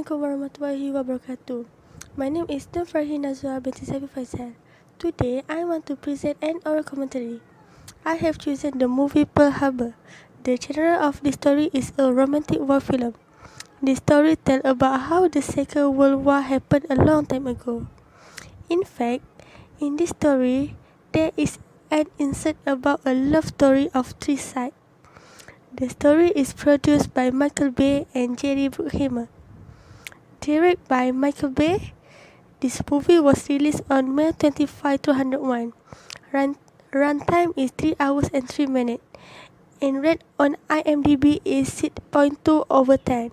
Assalamualaikum warahmatullahi wabarakatuh. My name is Nur Farhin Nazwa binti Safi Faisal. Today, I want to present an oral commentary. I have chosen the movie Pearl Harbor. The genre of the story is a romantic war film. The story tells about how the Second World War happened a long time ago. In fact, in this story, there is an insert about a love story of three sides. The story is produced by Michael Bay and Jerry Bruckheimer. Directed by Michael Bay, this movie was released on May 25, 2001. Runtime is 3 hours and 3 minutes, and rate on IMDb is 6.2/10.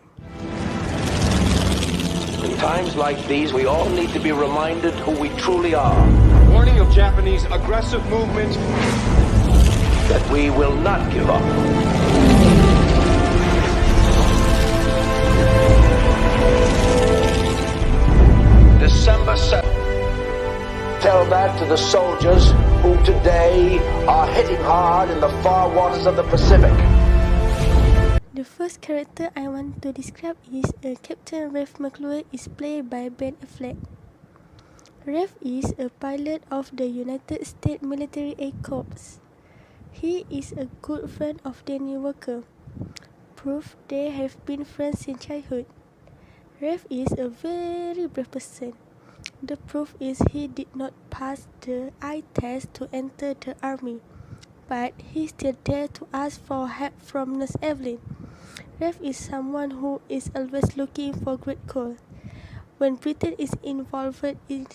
In times like these, we all need to be reminded who we truly are. Warning of Japanese aggressive movement. That we will not give up. December 7th. Tell that to the soldiers who today are hitting hard in the far waters of the Pacific. The first character I want to describe is Captain Ralph McClure is played by Ben Affleck. Ralph is a pilot of the United States Military Air Corps. He is a good friend of Danny Walker. Proof they have been friends since childhood. Ralph is a very brave person. The proof is he did not pass the eye test to enter the army, but he still dared to ask for help from Nurse Evelyn. Ralph is someone who is always looking for great cause. When Britain is involved in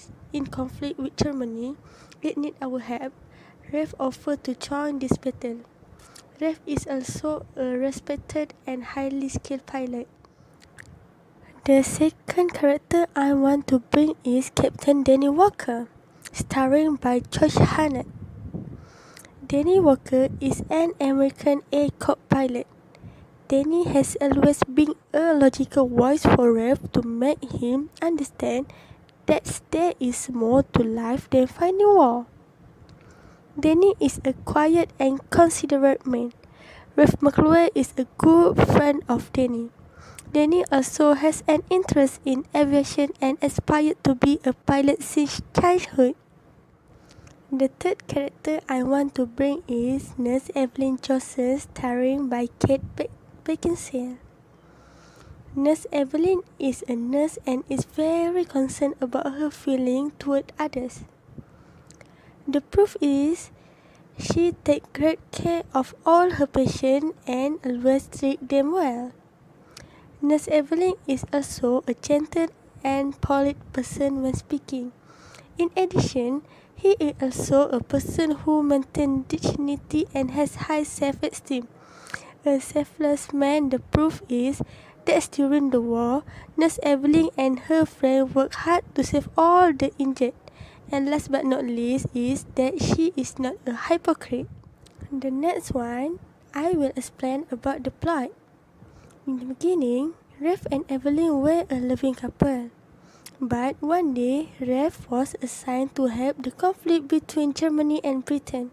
conflict with Germany, it needs our help. Ralph offered to join this battle. Ralph is also a respected and highly skilled pilot. The second character I want to bring is Captain Danny Walker, starring by Josh Hartnett. Danny Walker is an American Air Corps pilot. Danny has always been a logical voice for Ralph to make him understand that there is more to life than fighting war. Danny is a quiet and considerate man. Ralph McClure is a good friend of Danny. Danny also has an interest in aviation and aspired to be a pilot since childhood. The third character I want to bring is Nurse Evelyn Johnson, starring by Kate Beckinsale. Nurse Evelyn is a nurse and is very concerned about her feeling toward others. The proof is she takes great care of all her patients and always treats them well. Nurse Evelyn is also a gentle and polite person when speaking. In addition, he is also a person who maintains dignity and has high self-esteem. A selfless man. The proof is that during the war, Nurse Evelyn and her friend worked hard to save all the injured. And last but not least is that she is not a hypocrite. The next one, I will explain about the plot. In the beginning, Ralph and Evelyn were a loving couple. But one day, Ralph was assigned to help the conflict between Germany and Britain.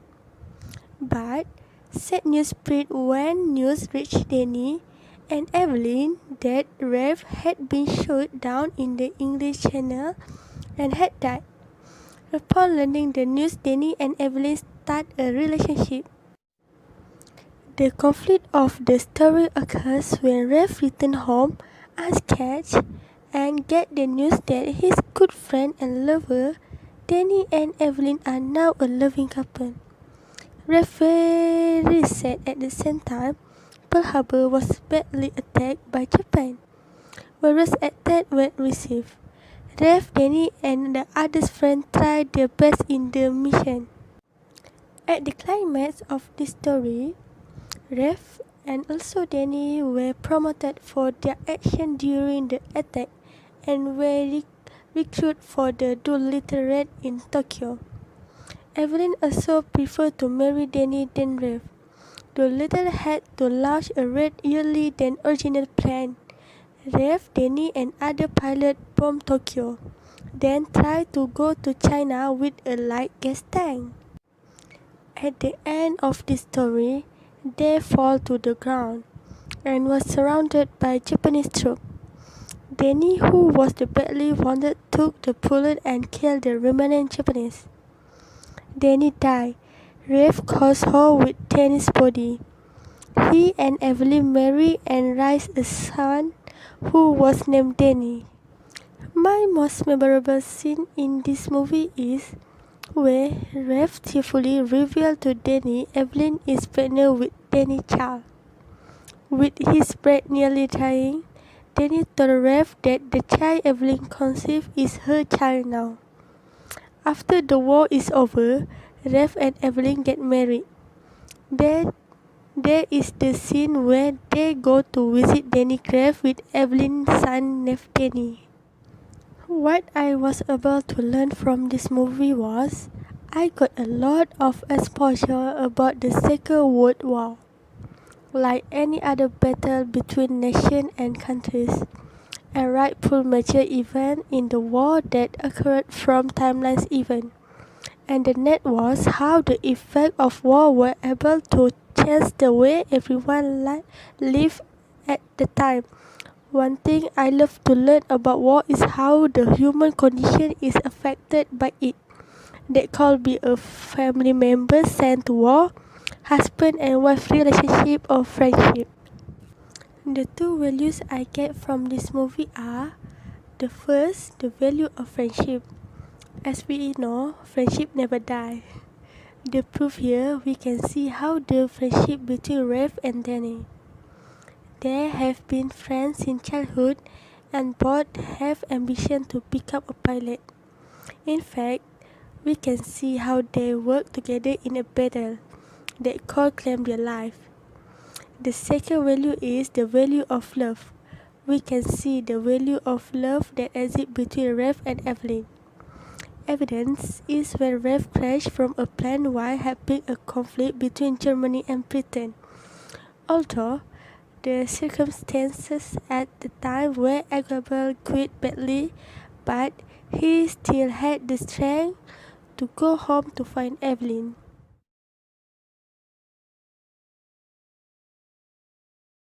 But sad news spread when news reached Danny and Evelyn that Ralph had been shot down in the English Channel and had died. Upon learning the news, Danny and Evelyn start a relationship. The conflict of the story occurs when Ralph returns home unscathed and gets the news that his good friend and lover, Danny and Evelyn, are now a loving couple. Ralph very sad at the same time. Pearl Harbor was badly attacked by Japan. Various attacks were received. Ralph, Danny, and the other friends tried their best in the mission. At the climax of this story, Ralph and also Danny were promoted for their action during the attack and were recruited for the Doolittle Raid in Tokyo. Evelyn also preferred to marry Danny than Ralph. Doolittle had to launch a raid earlier than originally planned. Ralph, Danny, and other pilots bombed Tokyo, then tried to go to China with a light gas tank. At the end of the story, they fall to the ground and was surrounded by Japanese troops. Danny, who was the badly wounded, took the bullet and killed the remaining Japanese. Danny died. Rev caused her with Danny's body. He and Evelyn married and raised a son who was named Danny. My most memorable scene in this movie is where Rev tearfully revealed to Danny Evelyn is pregnant with Danny's child. With his breath nearly dying, Danny told Rev that the child Evelyn conceived is her child now. After the war is over, Rev and Evelyn get married. There is the scene where they go to visit Danny's grave with Evelyn's son named Danny. What I was able to learn from this movie was I got a lot of exposure about the Second World War. Like any other battle between nations and countries, a rightful major event in the war that occurred from timelines event. And the net was how the effects of war were able to change the way everyone lived at the time. One thing I love to learn about war is how the human condition is affected by it. That could be a family member sent to war, husband and wife relationship, or friendship. The two values I get from this movie are: the first, the value of friendship. As we know, friendship never dies. The proof here, we can see how the friendship between Rev and Danny. They have been friends since childhood and both have ambition to become a pilot. In fact, we can see how they work together in a battle that could claim their life. The second value is the value of love. We can see the value of love that exists between Rev and Evelyn. Evidence is when Rev crashed from a plane while having a conflict between Germany and Britain. Although the circumstances at the time were agreeable quite badly, but he still had the strength to go home to find Evelyn.